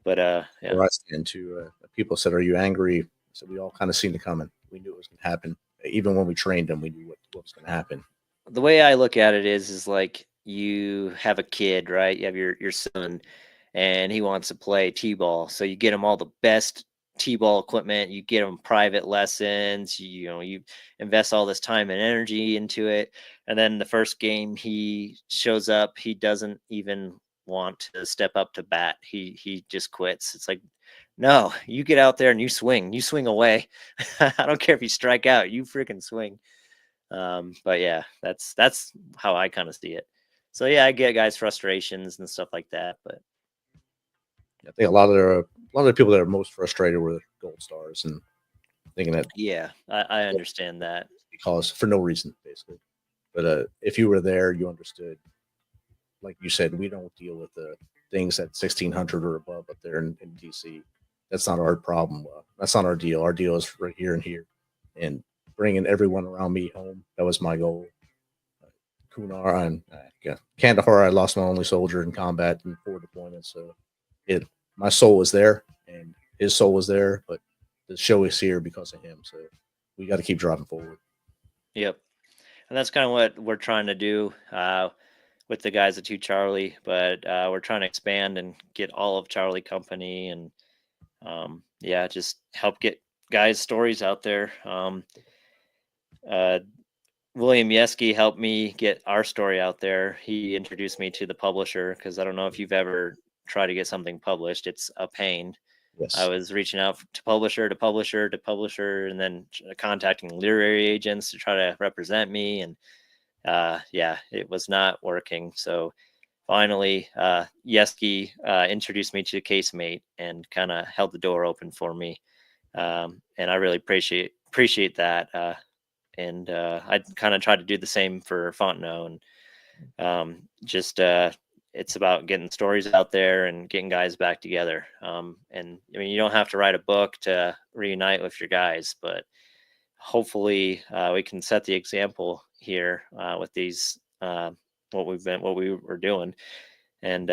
but Where I stand too, people said, "Are you angry?" So we all kind of seen it coming. We knew it was going to happen. Even when we trained them, we knew what was going to happen. The way I look at it is like, you have a kid, right? You have your son, and he wants to play T-ball. So you get him all the best T-ball equipment. You get him private lessons. You invest all this time and energy into it. And then the first game he shows up, he doesn't even want to step up to bat. He just quits. It's like, no, you get out there and you swing away. I don't care if you strike out, you freaking swing. But yeah, that's how I kind of see it. So yeah, I get guys' frustrations and stuff like that, but I think a lot of the people that are most frustrated were the gold stars and thinking that yeah, I understand that. because for no reason, basically. But if you were there, you understood. Like you said, we don't deal with the things at 1600 or above up there in DC. That's not our problem. That's not our deal. Our deal is right here and here, and bringing everyone around me home. That was my goal. Kunar and Kandahar, I lost my only soldier in combat in 4 deployments. So my soul was there, and his soul was there, but the show is here because of him. So we got to keep driving forward. Yep. And that's kind of what we're trying to do with the guys at 2 Charlie, but we're trying to expand and get all of Charlie Company and yeah, just help get guys' stories out there. William Yeski helped me get our story out there. He introduced me to the publisher because I don't know if you've ever tried to get something published. It's a pain. Yes. I was reaching out to publisher to publisher to publisher, and then contacting literary agents to try to represent me. And yeah, it was not working. So finally, Yeski introduced me to a casemate and kind of held the door open for me. And I really appreciate that. And I kind of tried to do the same for Fontenot, and it's about getting stories out there and getting guys back together. And I mean, you don't have to write a book to reunite with your guys, but hopefully we can set the example here with these what we were doing, and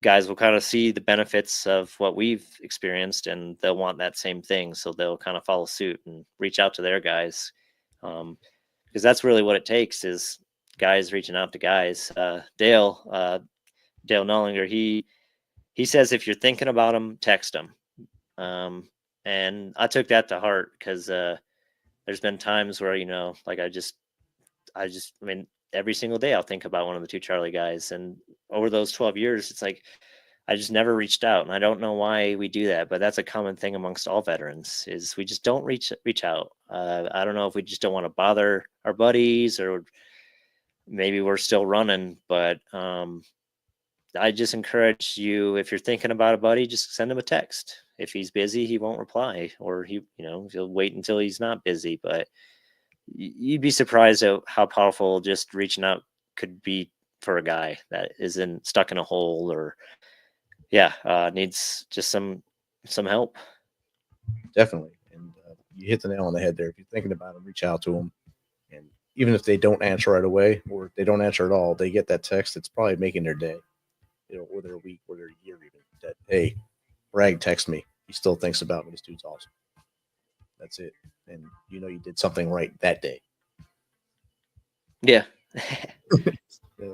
guys will kind of see the benefits of what we've experienced, and they'll want that same thing, so they'll kind of follow suit and reach out to their guys, because that's really what it takes, is guys reaching out to guys. Dale Nullinger, he says if you're thinking about them, text them. And I took that to heart, because there's been times where, like I mean, every single day I'll think about one of the 2 Charlie guys, and over those 12 years, it's like I just never reached out, and I don't know why we do that, but that's a common thing amongst all veterans, is we just don't reach out. I don't know if we just don't want to bother our buddies, or maybe we're still running, but I just encourage you, if you're thinking about a buddy, just send him a text. If he's busy, he won't reply, or he'll wait until he's not busy. But you'd be surprised at how powerful just reaching out could be for a guy that isn't stuck in a hole, or needs just some help. Definitely. And you hit the nail on the head there. If you're thinking about them, reach out to them. And even if they don't answer right away, or they don't answer at all, they get that text, it's probably making their day, or their week, or their year even. That, hey, Bragg texted me. He still thinks about me. This dude's awesome. That's it. And you did something right that day. Yeah.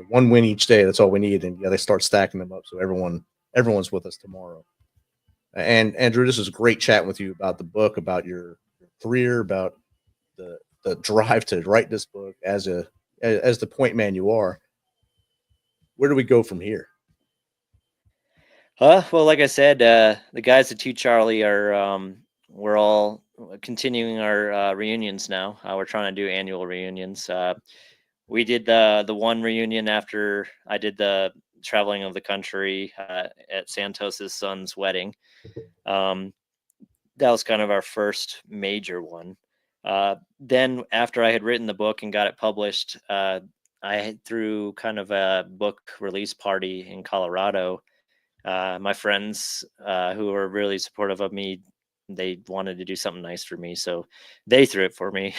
One win each day. That's all we need. And they start stacking them up, so everyone's with us tomorrow. And Andrew, this is great chatting with you about the book, about your career, about the drive to write this book as the point man you are. Where do we go from here? Well, like I said, the guys at 2 Charlie are we're all continuing our reunions now. We're trying to do annual reunions. We did the one reunion after I did the traveling of the country at Santos's son's wedding. That was kind of our first major one. Then after I had written the book and got it published, I threw kind of a book release party in Colorado. My friends who were really supportive of me, they wanted to do something nice for me, so they threw it for me.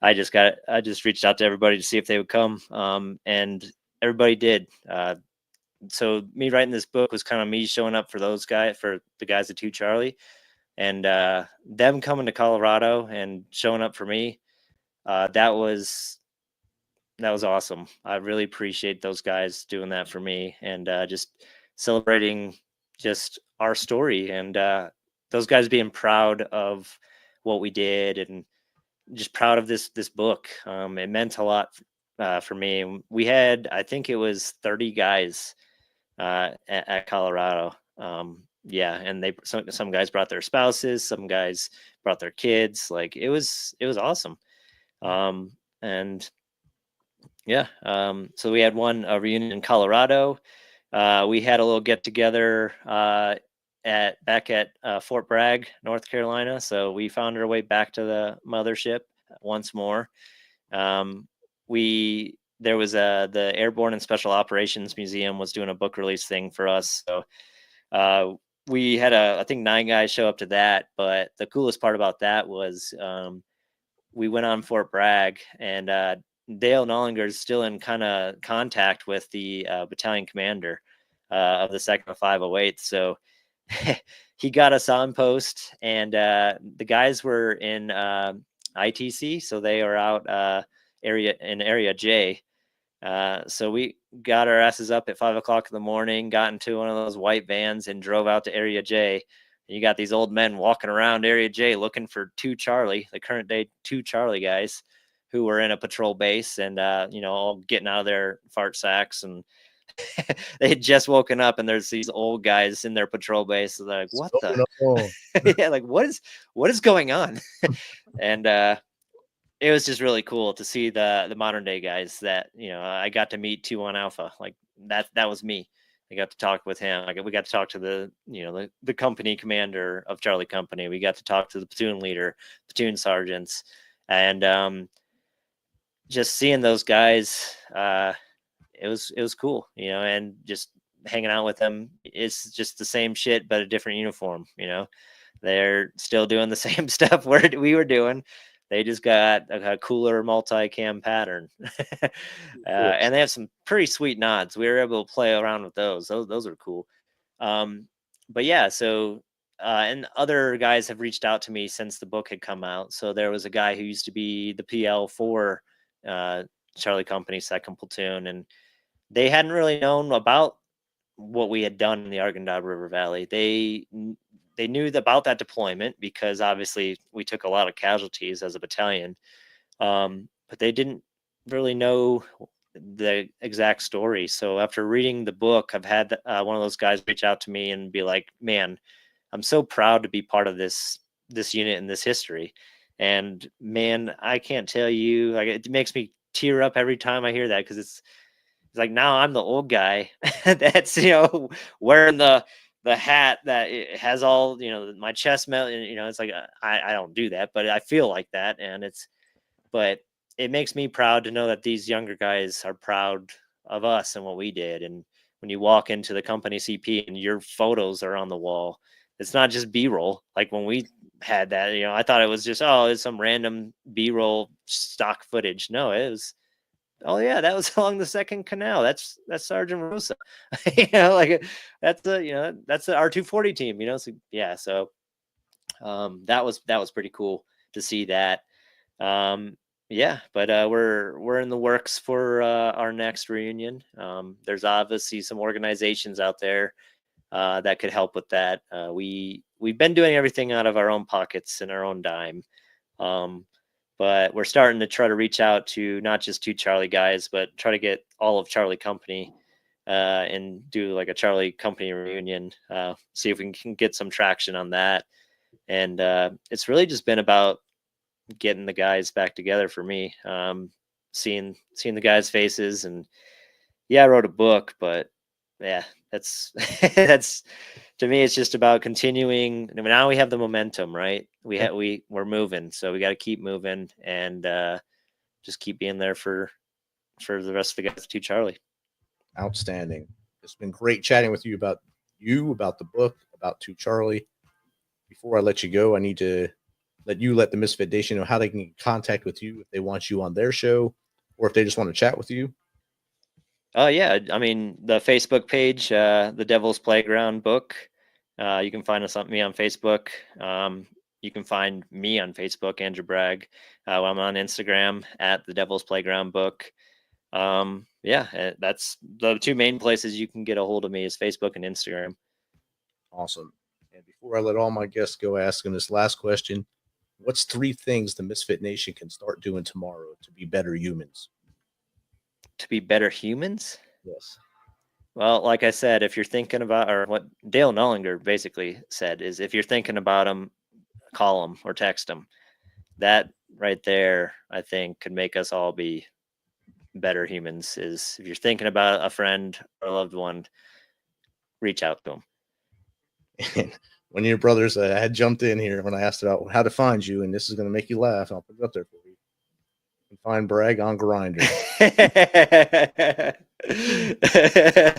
I just reached out to everybody to see if they would come, and everybody did. So me writing this book was kind of me showing up for the guys at 2 Charlie, and them coming to Colorado and showing up for me. That was awesome. I really appreciate those guys doing that for me, and just celebrating just our story, and those guys being proud of what we did, and just proud of this book. It meant a lot for me. We had, I think it was 30 guys at Colorado. Yeah, and some guys brought their spouses, some guys brought their kids. Like it was awesome. And yeah, so we had a reunion in Colorado. We had a little get together back at Fort Bragg, North Carolina. So we found our way back to the mothership once more. There was the Airborne and Special Operations Museum was doing a book release thing for us. So we had I think 9 guys show up to that. But the coolest part about that was we went on Fort Bragg, and Dale Nollinger is still in kind of contact with the battalion commander of the 2nd 508. So he got us on post, and the guys were in ITC, so they are out area J. So we got our asses up at 5 o'clock in the morning, got into one of those white vans, and drove out to area J. And you got these old men walking around area J looking for 2 Charlie, the current day 2 Charlie guys who were in a patrol base, and all getting out of their fart sacks, and they had just woken up, and there's these old guys in their patrol base. So they're like, what the yeah, like what is going on? And it was just really cool to see the modern day guys that I got to meet 2-1 Alpha. Like that was me. I got to talk with him. We got to talk to the company commander of Charlie Company. We got to talk to the platoon leader, platoon sergeants, and just seeing those guys, it was cool, and just hanging out with them. It's just the same shit, but a different uniform. They're still doing the same stuff we were doing. They just got a cooler multi-cam pattern. And they have some pretty sweet nods. We were able to play around with those. Those are cool. But yeah, so and other guys have reached out to me since the book had come out. So there was a guy who used to be the PL for Charlie Company 2nd Platoon, and they hadn't really known about what we had done in the Arghandab River Valley. They knew about that deployment because obviously we took a lot of casualties as a battalion, but they didn't really know the exact story. So after reading the book, I've had one of those guys reach out to me and be like, man, I'm so proud to be part of this unit and this history. And man, I can't tell you, like, it makes me tear up every time I hear that, because it's like, now I'm the old guy that's wearing the hat that it has all my chest melt, it's like I don't do that, but I feel like that, but it makes me proud to know that these younger guys are proud of us and what we did. And when you walk into the company CP and your photos are on the wall, it's not just B-roll. Like when we had that, I thought it was just, it's some random B-roll stock footage. No, it was, oh yeah, that was along the 2nd Canal. That's Sergeant Rosa. Like that's the R240 team. So yeah, so that was pretty cool to see that. Yeah, but we're in the works for our next reunion. There's obviously some organizations out there that could help with that. We've been doing everything out of our own pockets and our own dime. But we're starting to try to reach out to not just 2 Charlie guys, but try to get all of Charlie Company and do like a Charlie Company reunion. See if we can get some traction on that. And it's really just been about getting the guys back together for me. Seeing the guys' faces, and yeah, I wrote a book, but yeah, that's to me, it's just about continuing. I mean, now we have the momentum, right? We're moving, so we got to keep moving and just keep being there for the rest of the guys. 2 Charlie. Outstanding. It's been great chatting with you about the book, about 2 Charlie. Before I let you go, I need to let the Misfit Nation know how they can get in contact with you if they want you on their show, or if they just want to chat with you. Yeah, I mean, the Facebook page, The Devil's Playground book. You can find me on Facebook. You can find me on Facebook, Andrew Bragg. I'm on Instagram at The Devil's Playground book. Yeah, that's the 2 main places you can get a hold of me, is Facebook and Instagram. Awesome. And before I let all my guests go, asking this last question, what's 3 things the Misfit Nation can start doing tomorrow to be better humans? To be better humans? Yes. Well, like I said, if you're thinking about, or what Dale Nullinger basically said is, if you're thinking about them, call them or text them. That right there, I think, could make us all be better humans. Is if you're thinking about a friend or a loved one, reach out to them. And one of your brothers had jumped in here when I asked about how to find you, and this is going to make you laugh. I'll put it up there for you. You can find Bragg on Grindr.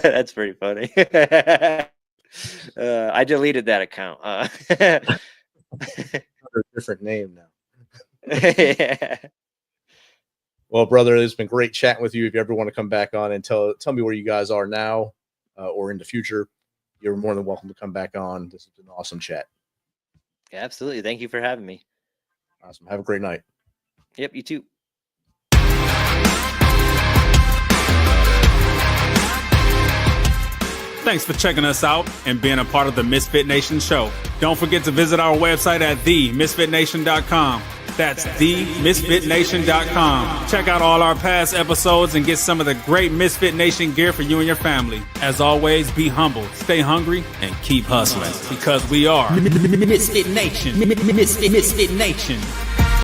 That's pretty funny. I deleted that account. Under a different name now. Yeah. Well, brother, it's been great chatting with you. If you ever want to come back on and tell me where you guys are now or in the future, you're more than welcome to come back on. This has been an awesome chat. Yeah, absolutely. Thank you for having me. Awesome. Have a great night. Yep, you too. Thanks for checking us out and being a part of the Misfit Nation show. Don't forget to visit our website at themisfitnation.com. That's themisfitnation.com. Check out all our past episodes and get some of the great Misfit Nation gear for you and your family. As always, be humble, stay hungry, and keep hustling because we are Misfit Nation. Misfit Nation.